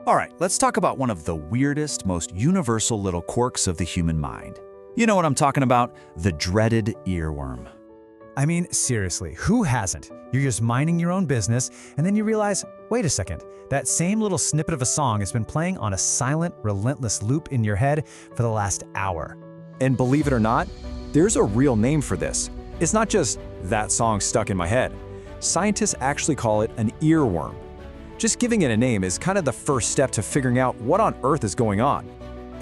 All right, let's talk about one of the weirdest, most universal little quirks of the human mind. You know what I'm talking about? The dreaded earworm. I mean, seriously, who hasn't? You're just minding your own business, and then you realize, wait a second, that same little snippet of a song has been playing on a silent, relentless loop in your head for the last hour. And believe it or not, there's a real name for this. It's not just that song stuck in my head. Scientists actually call it an earworm. Just giving it a name is kind of the first step to figuring out what on earth is going on.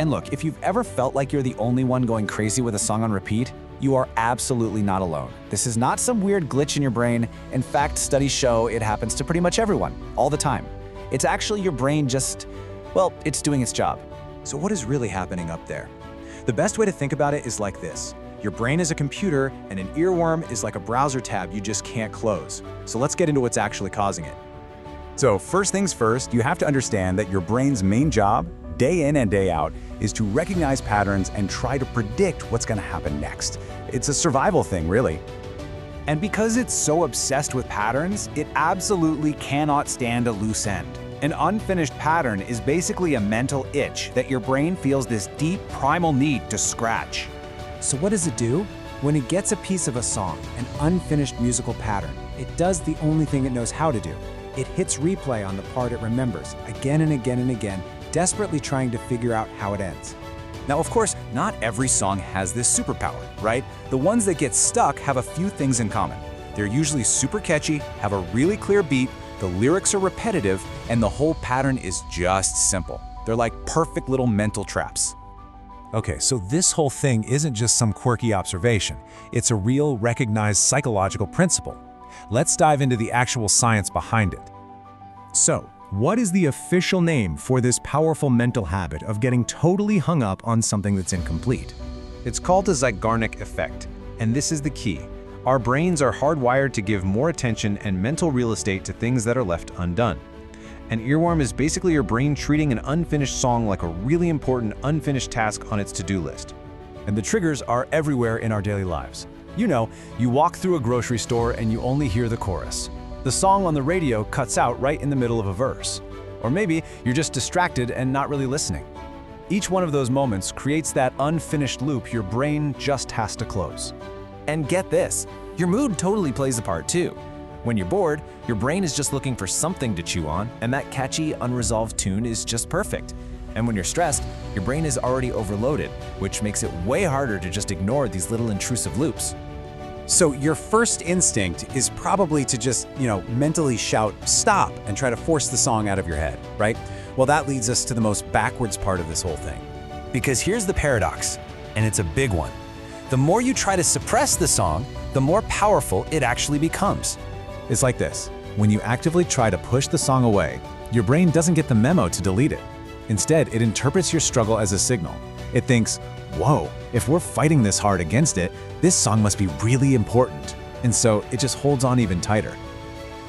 And look, if you've ever felt like you're the only one going crazy with a song on repeat, you are absolutely not alone. This is not some weird glitch in your brain. In fact, studies show it happens to pretty much everyone, all the time. It's actually your brain just, well, it's doing its job. So what is really happening up there? The best way to think about it is like this. Your brain is a computer, and an earworm is like a browser tab you just can't close. So let's get into what's actually causing it. So first things first, you have to understand that your brain's main job, day in and day out, is to recognize patterns and try to predict what's going to happen next. It's a survival thing, really. And because it's so obsessed with patterns, it absolutely cannot stand a loose end. An unfinished pattern is basically a mental itch that your brain feels this deep primal need to scratch. So what does it do? When it gets a piece of a song, an unfinished musical pattern, it does the only thing it knows how to do. It hits replay on the part it remembers, again and again and again, desperately trying to figure out how it ends. Now, of course, not every song has this superpower, right? The ones that get stuck have a few things in common. They're usually super catchy, have a really clear beat, the lyrics are repetitive, and the whole pattern is just simple. They're like perfect little mental traps. Okay, so this whole thing isn't just some quirky observation. It's a real, recognized psychological principle. Let's dive into the actual science behind it. So, what is the official name for this powerful mental habit of getting totally hung up on something that's incomplete? It's called the Zeigarnik Effect, and this is the key. Our brains are hardwired to give more attention and mental real estate to things that are left undone. An earworm is basically your brain treating an unfinished song like a really important unfinished task on its to-do list. And the triggers are everywhere in our daily lives. You know, you walk through a grocery store and you only hear the chorus. The song on the radio cuts out right in the middle of a verse. Or maybe you're just distracted and not really listening. Each one of those moments creates that unfinished loop your brain just has to close. And get this, your mood totally plays a part too. When you're bored, your brain is just looking for something to chew on, and that catchy, unresolved tune is just perfect. And when you're stressed, your brain is already overloaded, which makes it way harder to just ignore these little intrusive loops. So your first instinct is probably to just, mentally shout, stop, and try to force the song out of your head, right? Well, that leads us to the most backwards part of this whole thing. Because here's the paradox, and it's a big one. The more you try to suppress the song, the more powerful it actually becomes. It's like this. When you actively try to push the song away, your brain doesn't get the memo to delete it. Instead, it interprets your struggle as a signal. It thinks, whoa, if we're fighting this hard against it, this song must be really important. And so it just holds on even tighter.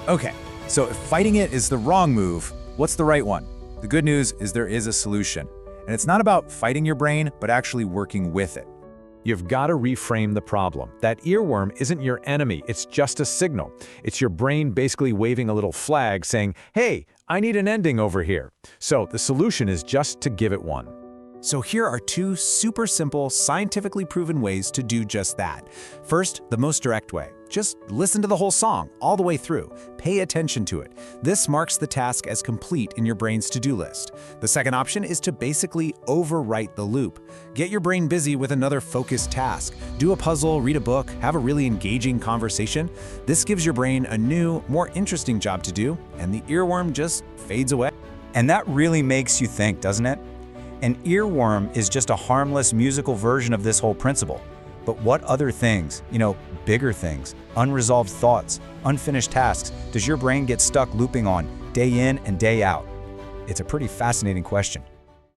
Okay, so if fighting it is the wrong move, what's the right one? The good news is there is a solution. And it's not about fighting your brain, but actually working with it. You've got to reframe the problem. That earworm isn't your enemy, it's just a signal. It's your brain basically waving a little flag saying, hey, I need an ending over here. So the solution is just to give it one. So here are two super simple, scientifically proven ways to do just that. First, the most direct way. Just listen to the whole song, all the way through. Pay attention to it. This marks the task as complete in your brain's to-do list. The second option is to basically overwrite the loop. Get your brain busy with another focused task. Do a puzzle, read a book, have a really engaging conversation. This gives your brain a new, more interesting job to do, and the earworm just fades away. And that really makes you think, doesn't it? An earworm is just a harmless musical version of this whole principle. But what other things, bigger things, unresolved thoughts, unfinished tasks, does your brain get stuck looping on day in and day out? It's a pretty fascinating question.